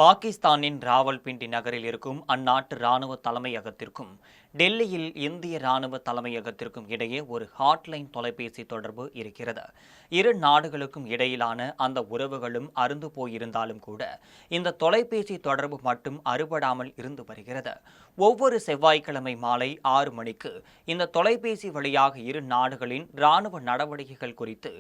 பாகிஸ்தானின் ராவல்பிண்டி நகரில் இருக்கும் அந்நாட்டு ராணுவ தலைமையகத்திற்கும் டெல்லியில் இந்திய ராணுவ தலைமையகத்திற்கும் இடையே ஒரு ஹாட்லைன் தொலைபேசி தொடர்பு இருக்கிறது. இரு நாடுகளுக்கும் இடையிலான அந்த உறவுகளும் அருந்து போயிருந்தாலும் கூட இந்த தொலைபேசி தொடர்பு மட்டும் அறுபடாமல் இருந்து வருகிறது. ஒவ்வொரு செவ்வாய்க்கிழமை மாலை 6 மணிக்கு இந்த தொலைபேசி வழியாக இரு நாடுகளின் ராணுவ நடவடிக்கைகள் குறித்து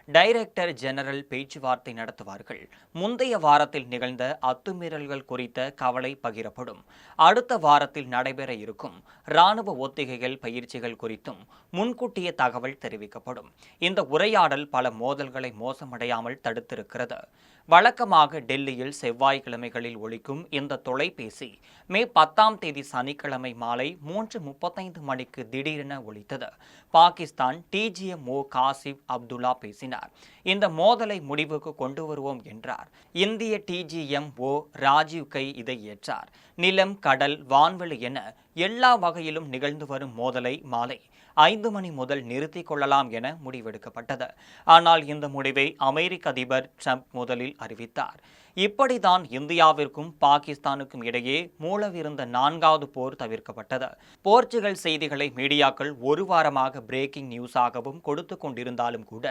டைரக்டர் ஜெனரல் பேச்சுவார்த்தை நடத்துவார்கள். முந்தைய வாரத்தில் நிகழ்ந்த அத்துமீறல்கள் குறித்த கவலை பகிரப்படும். அடுத்த வாரத்தில் நடைபெற இருக்கும் ராணுவ ஒத்திகைகள் பயிற்சிகள் குறித்தும் முன்கூட்டிய தகவல் தெரிவிக்கப்படும். இந்த உரையாடல் பல மோதல்களை மோசமடையாமல் தடுத்திருக்கிறது. வழக்கமாக டெல்லியில் செவ்வாய்க்கிழமைகளில் ஒலிக்கும் இந்த தொலைபேசி மே 10ஆம் தேதி சனிக்கிழமை மாலை 3:35 மணிக்கு திடீரென ஒலித்தது. பாகிஸ்தான் டிஜிஎம்ஓ காசிப் அப்துல்லா பேசினார். இந்த மோதலை முடிவுக்கு கொண்டு வருவோம் என்றார். இந்திய டிஜிஎம்ஓ ராஜீவ் கை இதை ஏற்றார். நிலம், கடல், வான்வெளி என எல்லா வகையிலும் நிகழ்ந்து வரும் மோதலை மாலை 5 மணி முதல் நிறுத்திக் கொள்ளலாம் என முடிவெடுக்கப்பட்டது. ஆனால் இந்த முடிவை அமெரிக்க அதிபர் ட்ரம்ப் முதலில் அறிவித்தார். இப்படித்தான் இந்தியாவிற்கும் பாகிஸ்தானுக்கும் இடையே மூளவிருந்த 4வது போர் தவிர்க்கப்பட்டது. போர்ச்சுகல் செய்திகளை மீடியாக்கள் ஒரு வாரமாக பிரேக்கிங் நியூஸாகவும் கொடுத்து கொண்டிருந்தாலும் கூட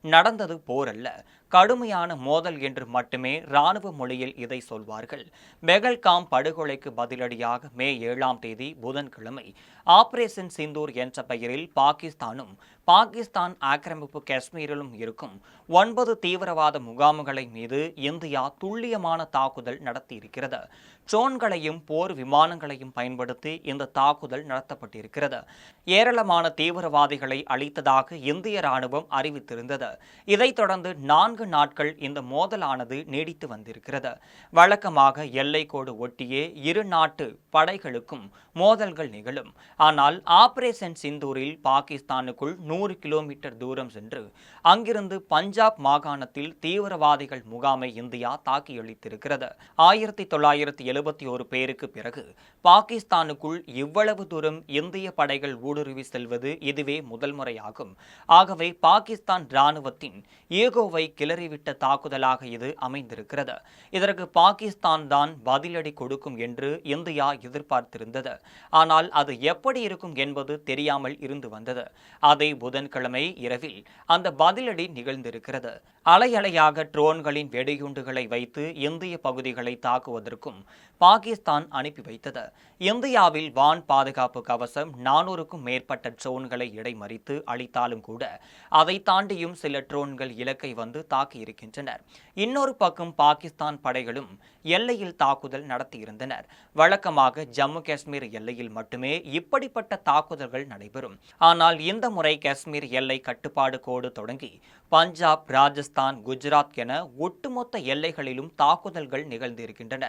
நடந்தது போர் அல்ல, கடுமையான மோதல் என்று மட்டுமே ராணுவ மொழியில் இதை சொல்வார்கள். பெகல்காம் படுகொலைக்கு பதிலடியாக மே 7ஆம் தேதி புதன்கிழமை ஆபரேஷன் சிந்தூர் என்ற பெயரில் பாகிஸ்தானும் பாகிஸ்தான் ஆக்கிரமிப்பு காஷ்மீரிலும் இருக்கும் 9 தீவிரவாத முகாம்களை மீது இந்தியா துல்லியமான தாக்குதல் நடத்தியிருக்கிறது. ட்ரோன்களையும் போர் விமானங்களையும் பயன்படுத்தி இந்த தாக்குதல் நடத்தப்பட்டிருக்கிறது. ஏராளமான தீவிரவாதிகளை அழித்ததாக இந்திய ராணுவம் அறிவித்திருந்தது. இதைத் தொடர்ந்து 4 நாட்கள் இந்த மோதலானது நீடித்து வந்திருக்கிறது. வழக்கமாக எல்லைக்கோடு ஒட்டியே இரு நாட்டு படைகளுக்கும் மோதல்கள் நிகழும். ஆனால் ஆபரேஷன் சிந்தூரில் பாகிஸ்தானுக்குள் 100 கிலோமீட்டர் தூரம் சென்று அங்கிருந்து பஞ்சாப் மாகாணத்தில் தீவிரவாதிகள் முகாமை இந்தியா தாக்கியளித்திருக்கிறது. 1971 பேருக்கு பிறகு பாகிஸ்தானுக்குள் இவ்வளவு தூரம் இந்திய படைகள் ஊடுருவி செல்வது இதுவே முதல் முறையாகும். ஆகவே பாகிஸ்தான் ராணுவத்தின் ஈகோவை கிளறிவிட்ட தாக்குதலாக இது அமைந்திருக்கிறது. இதற்கு பாகிஸ்தான் தான் பதிலடி கொடுக்கும் என்று இந்தியா எதிர்பார்த்திருந்தது. ஆனால் அது எப்படி இருக்கும் என்பது தெரியாமல் இருந்து வந்தது. அதை புதன்கிழமை இரவில் அந்த பதிலடி நிகழ்ந்திருக்கிறது. அலையலையாக ட்ரோன்களின் வெடிகுண்டுகளை வைத்து இந்திய பகுதிகளை தாக்குவதற்கும் பாகிஸ்தான் அனுப்பி வைத்தது. இந்தியாவில் வான் பாதுகாப்பு கவசம் 400க்கும் மேற்பட்ட ட்ரோன்களை இடைமறித்து அளித்தாலும் கூட அதை தாண்டியும் சில ட்ரோன்கள் இலக்கை வந்து தாக்கியிருக்கின்றனர். இன்னொரு பக்கம் பாகிஸ்தான் படைகளும் எல்லையில் தாக்குதல் நடத்தியிருந்தனர். வழக்கமாக ஜம்மு காஷ்மீர் எல்லையில் மட்டுமே இப்படிப்பட்ட தாக்குதல்கள் நடைபெறும். ஆனால் இந்த முறை காஷ்மீர் எல்லை கட்டுப்பாடு கோடு தொடங்கி பஞ்சாப், ராஜஸ்தான், குஜராத் என ஒட்டுமொத்த எல்லைகளிலும் தாக்குதல்கள் நிகழ்ந்திருக்கின்றன.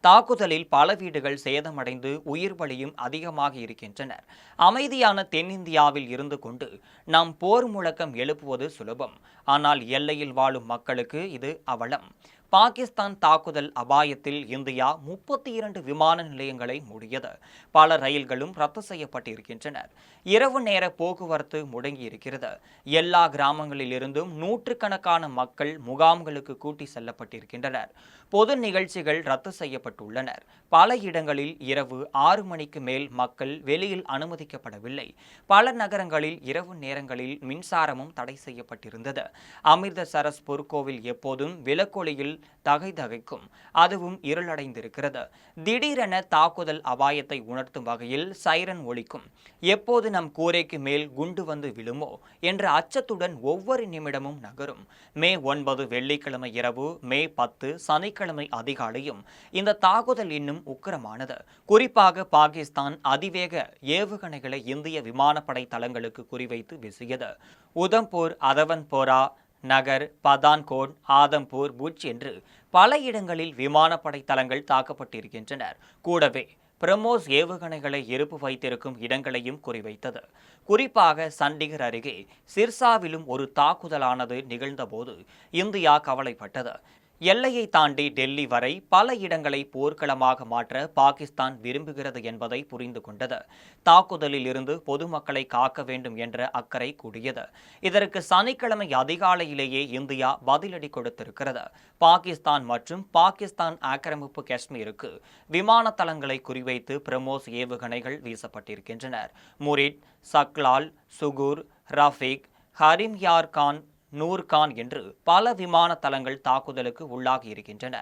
தாக்குதலில் பல வீடுகள் சேதமடைந்து உயிர் பலியும் அதிகமாக இருக்கின்றனர். அமைதியான தென்னிந்தியாவில் இருந்து கொண்டு நாம் போர் முழக்கம் எழுப்புவது சுலபம். ஆனால் எல்லையில் வாழும் மக்களுக்கு இது அவலம். பாகிஸ்தான் தாக்குதல் அபாயத்தில் இந்தியா 32 விமான நிலையங்களை மூடியது. பல ரயில்களும் ரத்து செய்யப்பட்டிருக்கின்றன. இரவு நேர போக்குவரத்து முடங்கியிருக்கிறது. எல்லா கிராமங்களில் இருந்தும் நூற்றுக்கணக்கான மக்கள் முகாம்களுக்கு கூட்டி செல்லப்பட்டிருக்கின்றனர். பொது நிகழ்ச்சிகள் ரத்து செய்யப்பட்டுள்ளனர். பல இடங்களில் இரவு 6 மணிக்கு மேல் மக்கள் வெளியில் அனுமதிக்கப்படவில்லை. பல நகரங்களில் இரவு நேரங்களில் மின்சாரமும் தடை செய்யப்பட்டிருந்தது. அமிர்தசரஸ் பொற்கோவில் எப்போதும் விளக்கொளியில் தகைதகைக்கும், அதுவும் இருளடைந்திருக்கிறது. திடீரென தாக்குதல் அபாயத்தை உணர்த்தும் வகையில் சைரன் ஒலிக்கும். எப்போது நம் கூரைக்கு மேல் குண்டு வந்து விழுமோ என்ற அச்சத்துடன் ஒவ்வொரு நிமிடமும் நகரும். மே 9 வெள்ளிக்கிழமை இரவு, மே 10 சனிக்கிழமை அதிகாலையும் இந்த தாக்குதல் இன்னும் உக்கிரமானது. குறிப்பாக பாகிஸ்தான் அதிவேக ஏவுகணைகளை இந்திய விமானப்படை தளங்களுக்கு குறிவைத்து வீசியது. உதம்பூர், அதவன்போரா நகர், பதான்கோட், ஆதம்பூர், புட்ச் என்று பல இடங்களில் விமானப்படை தளங்கள் தாக்கப்பட்டிருக்கின்றன. கூடவே பிரம்மோஸ் ஏவுகணைகளை இருப்பு வைத்திருக்கும் இடங்களையும் குறிவைத்தது. குறிப்பாக சண்டிகர் அருகே சிர்சாவிலும் ஒரு தாக்குதலானது நிகழ்ந்தபோது இந்தியா கவலைப்பட்டது. எல்லையை தாண்டி டெல்லி வரை பல இடங்களை போர்க்களமாக மாற்ற பாகிஸ்தான் விரும்புகிறது என்பதை புரிந்து கொண்டது. தாக்குதலில் இருந்து பொதுமக்களை காக்க வேண்டும் என்ற அக்கறை கூடியது. இதற்கு சனிக்கிழமை அதிகாலையிலேயே இந்தியா பதிலடி கொடுத்திருக்கிறது. பாகிஸ்தான் மற்றும் பாகிஸ்தான் ஆக்கிரமிப்பு காஷ்மீருக்கு விமான தளங்களை குறிவைத்து பிரமோஸ் ஏவுகணைகள் வீசப்பட்டிருக்கின்றன. முரிட், சக்லால், சுகூர், ரஃபீக், ஹரிம்யார் கான், நூர்கான் என்று பல விமான தளங்கள் தாக்குதலுக்கு உள்ளாகி இருக்கின்றன.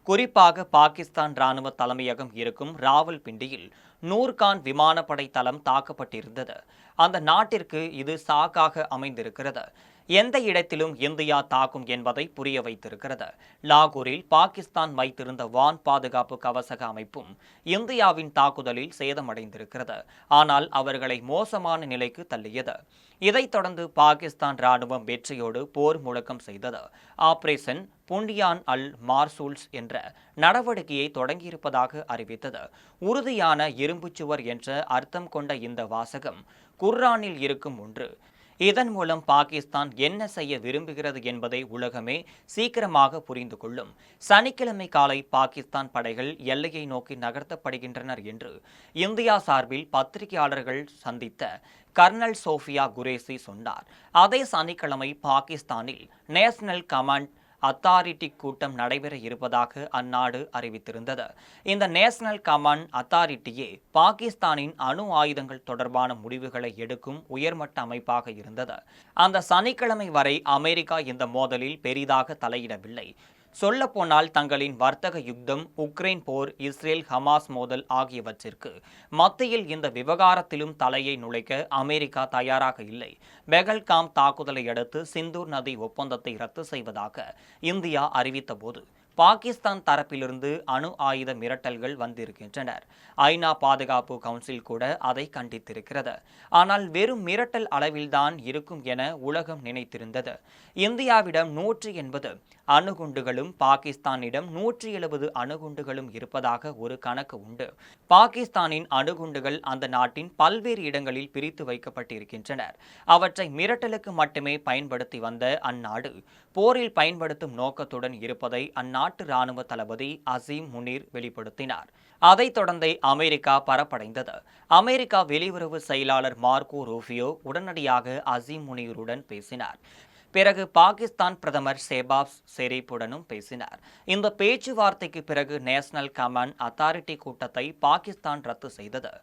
குறிப்பாக பாகிஸ்தான் ராணுவ தலைமையகம் இருக்கும் ராவல்பிண்டியில் நூர்கான் விமானப்படை தளம் தாக்கப்பட்டிருந்தது. அந்த நாட்டிற்கு இது சாக்காக அமைந்திருக்கிறது. எந்த இடத்திலும் இந்தியா தாக்கும் என்பதை புரிய வைத்திருக்கிறது. லாகூரில் பாகிஸ்தான் வைத்திருந்த வான் பாதுகாப்பு கவசக அமைப்பும் இந்தியாவின் தாக்குதலில் சேதமடைந்திருக்கிறது. ஆனால் அவர்களை மோசமான நிலைக்கு தள்ளியது. இதைத் தொடர்ந்து பாகிஸ்தான் ராணுவம் வெற்றியோடு போர் முழக்கம் செய்தது. ஆபரேஷன் புண்டியான் அல் மார்சூல்ஸ் என்ற நடவடிக்கையை தொடங்கியிருப்பதாக அறிவித்தது. உறுதியான இரும்புச்சுவர் என்ற அர்த்தம் கொண்ட இந்த வாசகம் குர்ஆனில் இருக்கும் ஒன்று. இதன் மூலம் பாகிஸ்தான் என்ன செய்ய விரும்புகிறது என்பதை உலகமே சீக்கிரமாக புரிந்து கொள்ளும். சனிக்கிழமை காலை பாகிஸ்தான் படைகள் எல்லையை நோக்கி நகர்த்தப்படுகின்றனர் என்று இந்தியா சார்பில் பத்திரிகையாளர்கள் சந்தித்த கர்னல் சோஃபியா குரேசி சொன்னார். அதே சனிக்கிழமை பாகிஸ்தானில் நேஷனல் கமாண்ட் அத்தாரிட்டி கூட்டம் நடைபெற இருப்பதாக அந்நாடு அறிவித்திருந்தது. இந்த நேஷனல் கமாண்ட் அத்தாரிட்டியே பாகிஸ்தானின் அணு ஆயுதங்கள் தொடர்பான முடிவுகளை எடுக்கும் உயர்மட்ட அமைப்பாக இருந்தது. அந்த சனிக்கிழமை வரை அமெரிக்கா இந்த மோதலில் பெரிதாக தலையிடவில்லை. சொல்லப்போனால் தங்களின் வர்த்தக யுத்தம், உக்ரைன் போர், இஸ்ரேல் ஹமாஸ் மோதல் ஆகியவற்றிற்கு மத்தியில் இந்த விவகாரத்திலும் தலையை நுழைக்க அமெரிக்கா தயாராக இல்லை. பெகல்காம் தாக்குதலை அடுத்து சிந்தூர் நதி ஒப்பந்தத்தை ரத்து செய்வதாக இந்தியா அறிவித்த போது பாகிஸ்தான் தரப்பிலிருந்து அணு ஆயுத மிரட்டல்கள் வந்திருக்கின்றன. ஐநா பாதுகாப்பு கவுன்சில் கூட அதை கண்டித்திருக்கிறது. ஆனால் வெறும் மிரட்டல் அளவில்தான் இருக்கும் என உலகம் நினைத்திருந்தது. இந்தியாவிடம் 180 அணுகுண்டுகளும் பாகிஸ்தானிடம் 170 அணுகுண்டுகளும் இருப்பதாக ஒரு கணக்கு உண்டு. பாகிஸ்தானின் அணுகுண்டுகள் அந்த நாட்டின் பல்வேறு இடங்களில் பிரித்து வைக்கப்பட்டிருக்கின்றன. அவற்றை மிரட்டலுக்கு மட்டுமே பயன்படுத்தி வந்த அந்நாடு போரில் பயன்படுத்தும் நோக்கத்துடன் இருப்பதை அந்நாட்டு ராணுவ தளபதி அசீம் முனீர் வெளிப்படுத்தினார். அதைத் தொடர்ந்தே அமெரிக்கா பரப்படைந்தது. அமெரிக்கா வெளியுறவு செயலாளர் மார்கோ ரூபியோ உடனடியாக அசீம் முனீருடன் பேசினார். பிறகு பாகிஸ்தான் பிரதமர் ஷெஹபாஸ் ஷெரீப்புடனும் பேசினார். இந்த பேச்சுவார்த்தைக்கு பிறகு நேஷனல் கமாண்ட் அத்தாரிட்டி கூட்டத்தை பாகிஸ்தான் ரத்து செய்தது.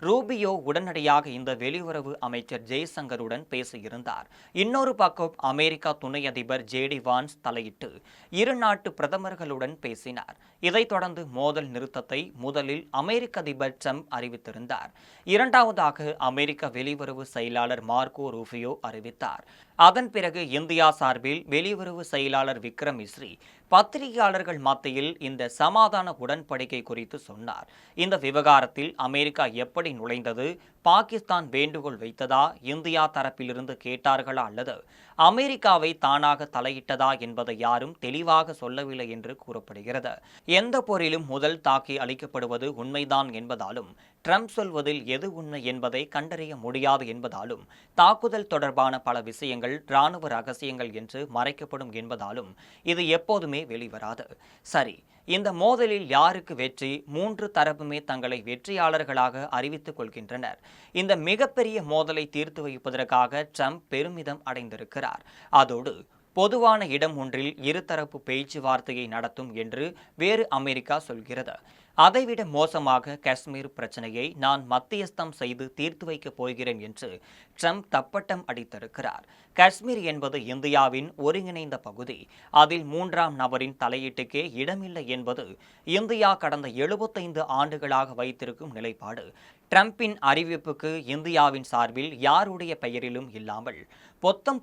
ரூபியோ உடனடியாக இந்த வெளியுறவு அமைச்சர் ஜெய்சங்கருடன் பேசியிருந்தார். இன்னொரு பக்கம் அமெரிக்கா துணை அதிபர் ஜேடி வான்ஸ் தலையிட்டு இரு நாட்டு பிரதமர்களுடன் பேசினார். இதைத் தொடர்ந்து மோதல் நிறுத்தத்தை முதலில் அமெரிக்க அதிபர் ட்ரம்ப் அறிவித்திருந்தார். இரண்டாவதாக அமெரிக்க வெளியுறவு செயலாளர் மார்கோ ரூபியோ அறிவித்தார். அதன் பிறகு இந்தியா சார்பில் வெளியுறவு செயலாளர் விக்ரம் மிஸ்ரி பத்திரிகையாளர்கள் மத்தியில் இந்த சமாதான உடன்படிக்கை குறித்து சொன்னார். இந்த விவகாரத்தில் அமெரிக்கா எப்படி நுழைந்தது, பாகிஸ்தான் வேண்டுகோள் வைத்ததா, இந்தியா தரப்பிலிருந்து கேட்டார்களா அல்லது அமெரிக்காவை தானாக தலையிட்டதா என்பதை யாரும் தெளிவாக சொல்லவில்லை என்று கூறப்படுகிறது. எந்த போரிலும் முதல் தாக்கி அளிக்கப்படுவது உண்மைதான் என்பதாலும் ட்ரம்ப் சொல்வதில் எது உண்மை என்பதை கண்டறிய முடியாது என்பதாலும் தாக்குதல் தொடர்பான பல விஷயங்கள் இராணுவ ரகசியங்கள் என்று மறைக்கப்படும் என்பதாலும் இது எப்போதுமே வெளிவராது. சரி, இந்த மோதலில் யாருக்கு வெற்றி? 3 தரப்புமே தங்களை வெற்றியாளர்களாக அறிவித்துக் கொள்கின்றனர். இந்த மிகப்பெரிய மோதலை தீர்த்து வைப்பதற்காக ட்ரம்ப் பெருமிதம் அடைந்திருக்கிறார். அதோடு பொதுவான இடம் ஒன்றில் இருதரப்பு பேச்சுவார்த்தையை நடத்தும் என்று வேறு அமெரிக்கா சொல்கிறது. அதைவிட மோசமாக காஷ்மீர் பிரச்சனையை நான் மத்தியஸ்தம் செய்து தீர்த்து வைக்கப் போகிறேன் என்று ட்ரம்ப் தப்பட்டம் அடித்திருக்கிறார். காஷ்மீர் என்பது இந்தியாவின் ஒருங்கிணைந்த பகுதி. அதில் 3ஆம் நபரின் தலையீட்டுக்கே இடமில்லை என்பது இந்தியா கடந்த 75 ஆண்டுகளாக வைத்திருக்கும் நிலைப்பாடு. ட்ரம்பின் அறிவிப்புக்கு இந்தியாவின் சார்பில் யாருடைய பெயரிலும் இல்லாமல்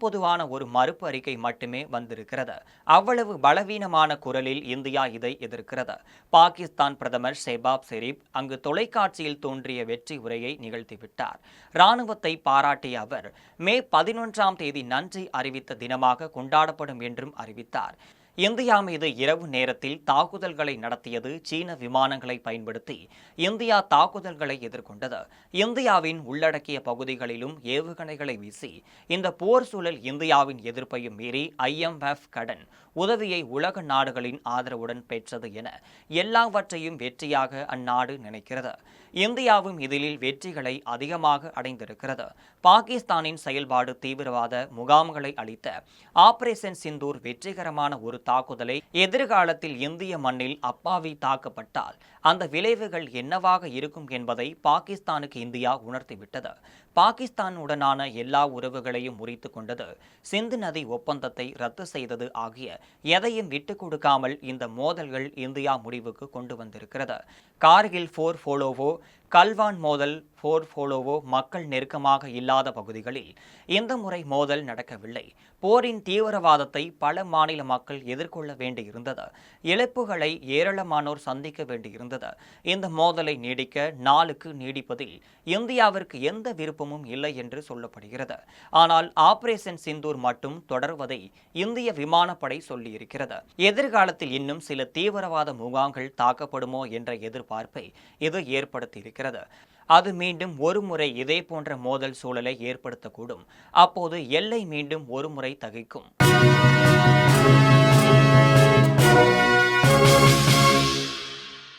பொதுவான ஒரு மறுப்பு அறிக்கை மட்டுமே வந்திருக்கிறது. அவ்வளவு பலவீனமான குரலில் இந்தியா இதை எதிர்க்கிறது. பாகிஸ்தான் பிரதமர் ஷெஹபாஸ் ஷெரீப் அங்கு தொலைக்காட்சியில் தோன்றிய வெற்றி உரையை நிகழ்த்திவிட்டார். இராணுவத்தை பாராட்டிய அவர் மே 11ஆம் தேதி நன்றி அறிவித்த தினமாக கொண்டாடப்படும் என்றும் அறிவித்தார். இந்தியா மீது இரவு நேரத்தில் தாக்குதல்களை நடத்தியது சீன விமானங்களை பயன்படுத்தி இந்தியா தாக்குதல்களை எதிர்கொண்டது. இந்தியாவின் உள்ளடக்கிய பகுதிகளிலும் ஏவுகணைகளை வீசி இந்த போர் சூழல் இந்தியாவின் எதிர்ப்பையும் மீறி IMF கடன் உதவியை உலக நாடுகளின் ஆதரவுடன் பெற்றது என எல்லாவற்றையும் வெற்றியாக அந்நாடு நினைக்கிறது. இந்தியாவும் இதில் வெற்றிகளை அதிகமாக அடைந்திருக்கிறது. பாகிஸ்தானின் செயல்பாடு தீவிரவாத முகாம்களை அளித்த ஆபரேஷன் சிந்தூர் வெற்றிகரமான ஒரு தாக்குதலை எதிர்காலத்தில் இந்திய மண்ணில் அப்பாவி தாக்கப்பட்டால் அந்த விளைவுகள் என்னவாக இருக்கும் என்பதை பாகிஸ்தானுக்கு இந்தியா உணர்த்திவிட்டது. பாகிஸ்தானுடனான எல்லா உறவுகளையும் முறித்துக் கொண்டது, சிந்து நதி ஒப்பந்தத்தை ரத்து செய்தது ஆகிய எதையும் விட்டுக் கொடுக்காமல் இந்த மோதல்கள் இந்தியா முடிவுக்கு கொண்டு வந்திருக்கிறது. கார்கில் போர் போலோவோ கல்வான் மோதல் போர் போலோவோ மக்கள் நெருக்கமாக இல்லாத பகுதிகளில் இந்த முறை மோதல் நடக்கவில்லை. போரின் தீவிரவாதத்தை பல மாநில மக்கள் எதிர்கொள்ள வேண்டியிருந்தது. இழப்புகளை ஏராளமானோர் சந்திக்க வேண்டியிருந்தது. இந்த மோதலை நீடிக்க நாளுக்கு நீடிப்பதில் இந்தியாவிற்கு எந்த விருப்பமும் இல்லை என்று சொல்லப்படுகிறது. ஆனால் ஆபரேஷன் சிந்தூர் மட்டும் தொடர்வதை இந்திய விமானப்படை சொல்லியிருக்கிறது. எதிர்காலத்தில் இன்னும் சில தீவிரவாத முகாம்கள் தாக்கப்படுமோ என்ற எதிர்பார்ப்பை இது ஏற்படுத்தியிருக்கிறது. அது மீண்டும் ஒருமுறை இதே போன்ற மோதல் சூழலை ஏற்படுத்தக்கூடும். அப்போது எல்லை மீண்டும் ஒருமுறை தகிக்கும்.